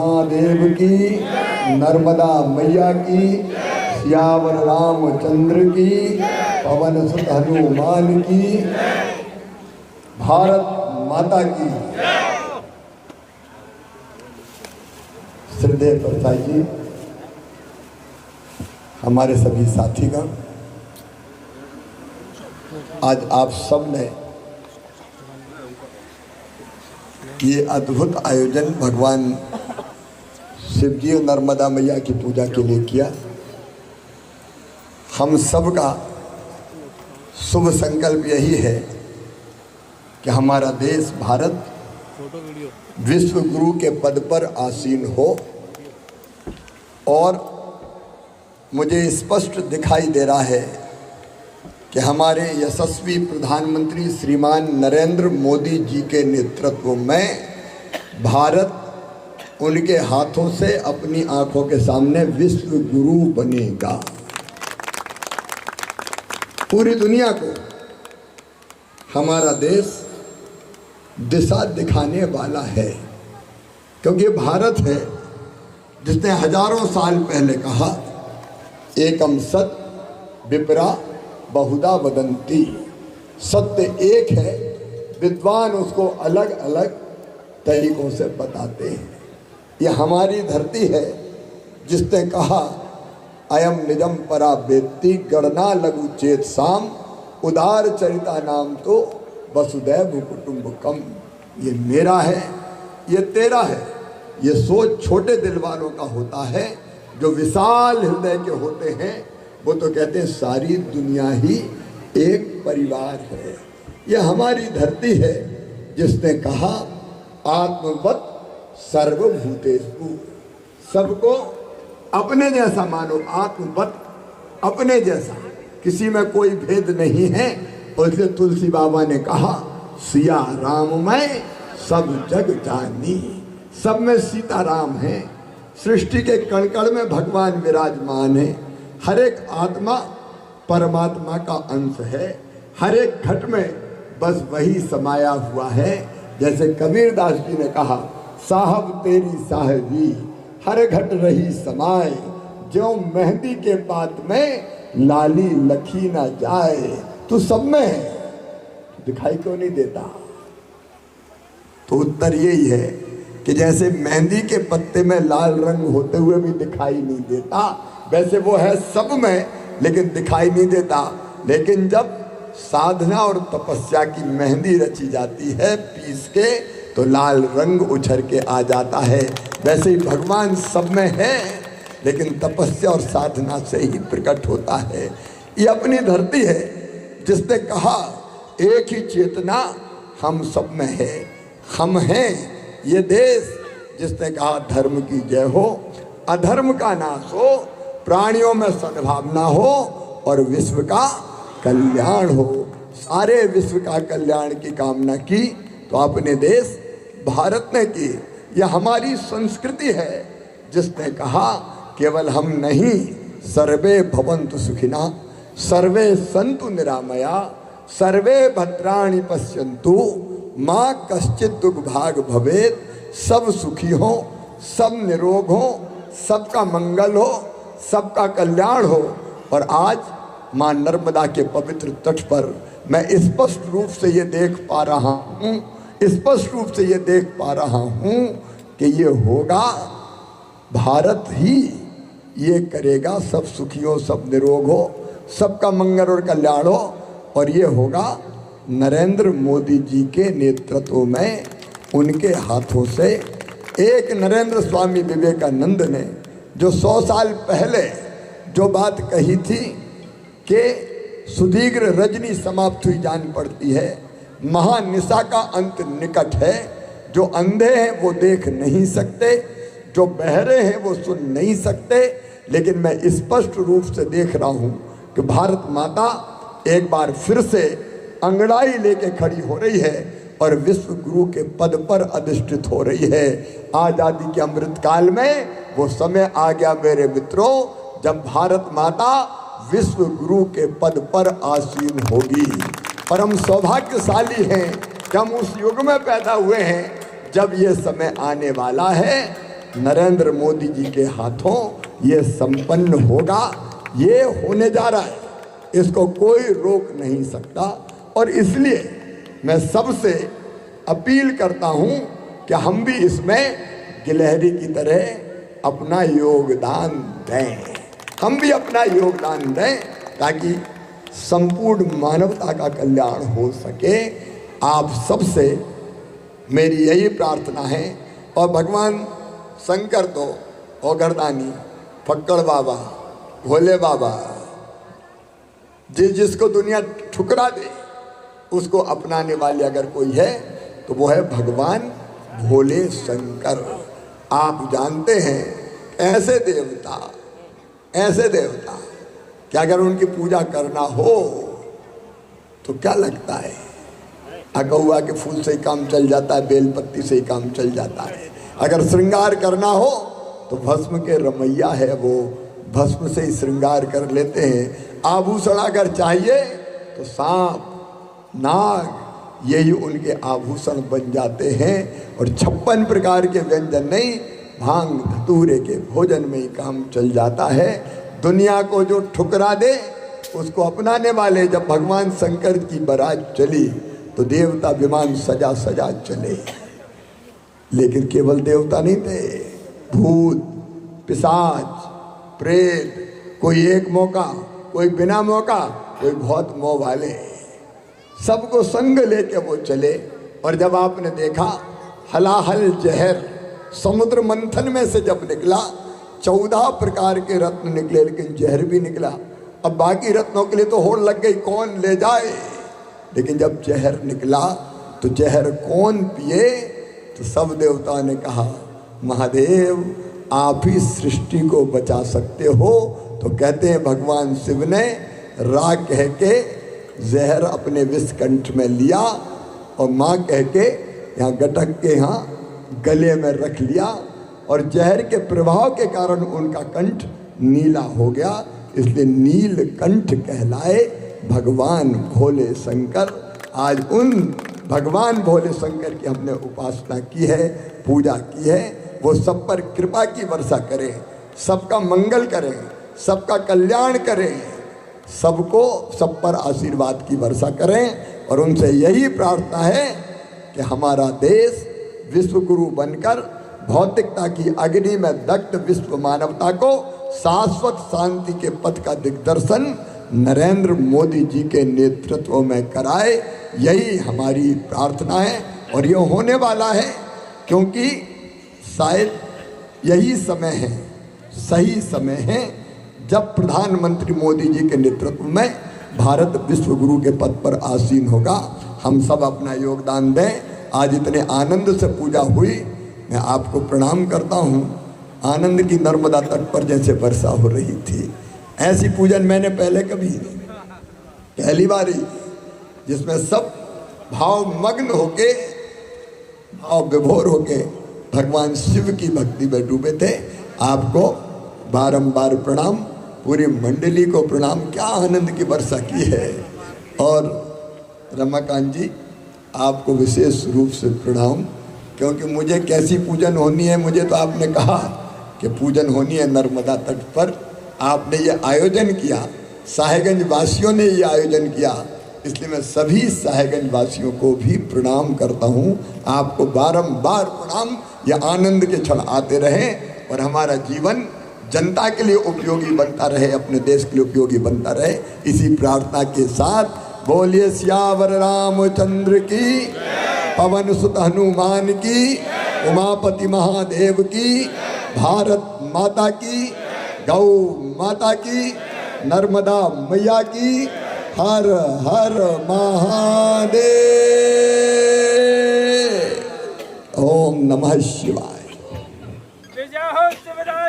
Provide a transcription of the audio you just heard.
महादेव की, नर्मदा मैया की, सियावर रामचंद्र की, पवन सुत हनुमान की, भारत माता की। श्रद्धेय प्रसाद जी, हमारे सभी साथीगण, आज आप सब ने ये अद्भुत आयोजन भगवान शिव जी और नर्मदा मैया की पूजा के लिए किया। हम सब का शुभ संकल्प यही है कि हमारा देश भारत विश्व गुरु के पद पर आसीन हो। और मुझे स्पष्ट दिखाई दे रहा है कि हमारे यशस्वी प्रधानमंत्री श्रीमान नरेंद्र मोदी जी के नेतृत्व में भारत उनके हाथों से अपनी आंखों के सामने विश्व गुरु बनेगा। पूरी दुनिया को हमारा देश दिशा दिखाने वाला है, क्योंकि भारत है जिसने हजारों साल पहले कहा, एकम सत विपरा बहुधा वदंती। सत्य एक है, विद्वान उसको अलग अलग तरीकों से बताते हैं। यह हमारी धरती है जिसने कहा, अयम निजम परा वेत्ति गणना लघु चेत साम, उदार चरिता नाम तो वसुदैव कुटुंबकम। ये मेरा है, ये तेरा है। ये सोच छोटे दिल वालों का होता है, जो विशाल हृदय के होते हैं वो तो कहते हैं सारी दुनिया ही एक परिवार है। ये हमारी धरती है जिसने कहा, आत्मवत सर्वभूतेषु, सबको अपने जैसा मानो। आत्मवत, अपने जैसा, किसी में कोई भेद नहीं है। और इसलिए तुलसी बाबा ने कहा, सिया राम में सब जग जानी। सब में सीता राम है। सृष्टि के कण कण में भगवान विराजमान है। हर एक आत्मा परमात्मा का अंश है। हर एक घट में बस वही समाया हुआ है। जैसे कबीरदास जी ने कहा, साहब तेरी साहबी हर घट रही समाए, जो मेहंदी के पात में लाली लखी ना जाए। तू सब में है, दिखाई क्यों नहीं देता? तो उत्तर यही है कि जैसे मेहंदी के पत्ते में लाल रंग होते हुए भी दिखाई नहीं देता, वैसे वो है सब में लेकिन दिखाई नहीं देता। लेकिन जब साधना और तपस्या की मेहंदी रची जाती है पीस के, तो लाल रंग उछर के आ जाता है। वैसे ही भगवान सब में है, लेकिन तपस्या और साधना से ही प्रकट होता है। ये अपनी धरती है जिसने कहा, एक ही चेतना हम सब में है। हम हैं ये देश जिसने कहा, धर्म की जय हो, अधर्म का नाश हो, प्राणियों में सद्भावना हो और विश्व का कल्याण हो। सारे विश्व का कल्याण की कामना की तो अपने देश भारत ने की। यह हमारी संस्कृति है जिसने कहा, केवल हम नहीं, सर्वे भवन्तु सुखिना, सर्वे सन्तु निरामया, सर्वे भद्राणि पश्यन्तु, माँ कश्चित दुर्भाग भवेत्। सब सुखी हो, सब निरोग हो, सबका मंगल हो, सबका कल्याण हो। और आज माँ नर्मदा के पवित्र तट पर मैं स्पष्ट रूप से ये देख पा रहा हूँ, स्पष्ट रूप से ये देख पा रहा हूँ कि ये होगा, भारत ही ये करेगा, सब सुखी हो, सब निरोग हो, सबका मंगल और कल्याण हो। और ये होगा नरेंद्र मोदी जी के नेतृत्व में, उनके हाथों से। एक नरेंद्र स्वामी विवेकानंद ने जो 100 साल पहले जो बात कही थी कि सुदीर्घ रजनी समाप्त हुई जान पड़ती है, महानिशा का अंत निकट है। जो अंधे हैं वो देख नहीं सकते, जो बहरे हैं वो सुन नहीं सकते, लेकिन मैं स्पष्ट रूप से देख रहा हूँ कि भारत माता एक बार फिर से अंगड़ाई लेके खड़ी हो रही है और विश्व गुरु के पद पर अधिष्ठित हो रही है। आज़ादी के अमृत काल में वो समय आ गया मेरे मित्रों, जब भारत माता विश्व गुरु के पद पर आसीन होगी। और हम सौभाग्यशाली हैं कि हम उस युग में पैदा हुए हैं जब ये समय आने वाला है। नरेंद्र मोदी जी के हाथों ये संपन्न होगा। ये होने जा रहा है, इसको कोई रोक नहीं सकता। और इसलिए मैं सबसे अपील करता हूं कि हम भी इसमें गिलहरी की तरह अपना योगदान दें, हम भी अपना योगदान दें ताकि संपूर्ण मानवता का कल्याण हो सके। आप सबसे मेरी यही प्रार्थना है। और भगवान शंकर तो औगरदानी, फक्कड़ बाबा, भोले बाबा, जिसको दुनिया ठुकरा दे उसको अपनाने वाले अगर कोई है तो वो है भगवान भोले शंकर। आप जानते हैं ऐसे देवता कि अगर उनकी पूजा करना हो तो क्या लगता है, अगुआ के फूल से ही काम चल जाता है, बेलपत्ती से ही काम चल जाता है। अगर श्रृंगार करना हो तो भस्म के रमैया है, वो भस्म से ही श्रृंगार कर लेते हैं। आभूषण अगर चाहिए तो सांप, नाग, यही उनके आभूषण बन जाते हैं। और 56 प्रकार के व्यंजन नहीं, भांग धतूरे के भोजन में ही काम चल जाता है। दुनिया को जो ठुकरा दे उसको अपनाने वाले, जब भगवान शंकर की बारात चली तो देवता विमान सजा सजा चले। लेकिन केवल देवता नहीं थे, भूत, पिशाच, प्रेत, कोई एक मौका, कोई बिना मौका, कोई बहुत मोह वाले, सबको संग लेके वो चले। और जब आपने देखा हलाहल जहर समुद्र मंथन में से जब निकला, 14 प्रकार के रत्न निकले लेकिन जहर भी निकला। अब बाकी रत्नों के लिए तो होड़ लग गई, कौन ले जाए। लेकिन जब जहर निकला तो जहर कौन पिए, तो सब देवताओं ने कहा महादेव आप ही सृष्टि को बचा सकते हो। तो कहते हैं भगवान शिव ने रा कह के जहर अपने विषकंठ में लिया और माँ कह के यहाँ गटक के यहाँ गले में रख लिया। और जहर के प्रभाव के कारण उनका कंठ नीला हो गया, इसलिए नीलकंठ कहलाए भगवान भोले शंकर। आज उन भगवान भोले शंकर की हमने उपासना की है, पूजा की है। वो सब पर कृपा की वर्षा करें, सबका मंगल करें, सबका कल्याण करें, सबको सब पर आशीर्वाद की वर्षा करें। और उनसे यही प्रार्थना है कि हमारा देश विश्व गुरु बनकर भौतिकता की अग्नि में दग्ध विश्व मानवता को शाश्वत शांति के पथ का दिग्दर्शन नरेंद्र मोदी जी के नेतृत्व में कराए, यही हमारी प्रार्थना है। और ये होने वाला है, क्योंकि शायद यही समय है, सही समय है जब प्रधानमंत्री मोदी जी के नेतृत्व में भारत विश्व गुरु के पद पर आसीन होगा। हम सब अपना योगदान दें। आज इतने आनंद से पूजा हुई, मैं आपको प्रणाम करता हूँ। आनंद की नर्मदा तट पर जैसे वर्षा हो रही थी, ऐसी पूजन मैंने पहले कभी नहीं, पहली बार ही, जिसमें सब भाव मग्न होके, भाव विभोर होके भगवान शिव की भक्ति में डूबे थे। आपको बारंबार प्रणाम, पूरी मंडली को प्रणाम। क्या आनंद की वर्षा की है। और रमाकांत जी आपको विशेष रूप से प्रणाम, क्योंकि मुझे कैसी पूजन होनी है, मुझे तो आपने कहा कि पूजन होनी है नर्मदा तट पर। आपने ये आयोजन किया, साहेबगंज वासियों ने ये आयोजन किया, इसलिए मैं सभी साहेबगंज वासियों को भी प्रणाम करता हूँ। आपको बारंबार प्रणाम। यह आनंद के क्षण आते रहें और हमारा जीवन जनता के लिए उपयोगी बनता रहे, अपने देश के लिए उपयोगी बनता रहे। इसी प्रार्थना के साथ बोलिए सियावर रामचंद्र की, पवन सुत हनुमान की, उमापति महादेव की, भारत माता की, गौ माता की, नर्मदा मैया की। हर हर महादेव। ओम नमः शिवाय।